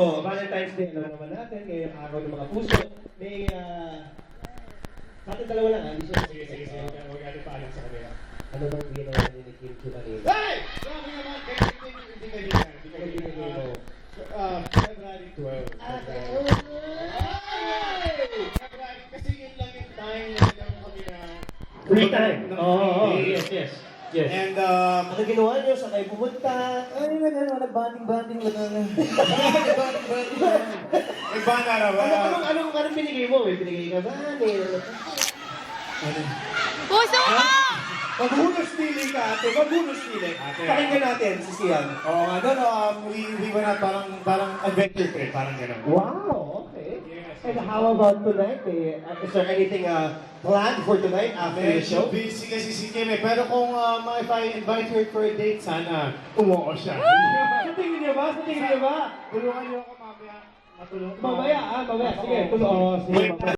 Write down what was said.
Oh, Valentine's Day, alam naman natin, ngayong araw ng mga puso. May, sa ating dalawa lang, hindi siya. Sige. Huwag natin paalam sa kanila. Ano bang ginawa niyo ni Kim Chu kanina? Hey! Sabi naman, hindi kanina. February 12. February, kasi yun lang yung time na nagkaroon kami na... Free time. Oo, Yes. Yes. And, Ano ginawa niyo? Saan kayo pumunta? Ay, nag-banding-banding lang. nagbahan na raw. Anong binigay mo? May binigay ka ba? Puso ko! Magbunus pili ka, ate. Magbunus pili. Pakinggan natin si Sian. Oo nga, doon, we went out parang adventure trip, parang gano'n. Wow, okay. Yes. And how about tonight? Is there anything planned for tonight after the show? Medyo busy kasi si Kim eh. Pero kung if I invite her for a date, sana umuo siya. Sa tingin niyo ba? Tulungan niyo ako mamaya. Matulungan. Mamaya. Sige, tulong. Wait.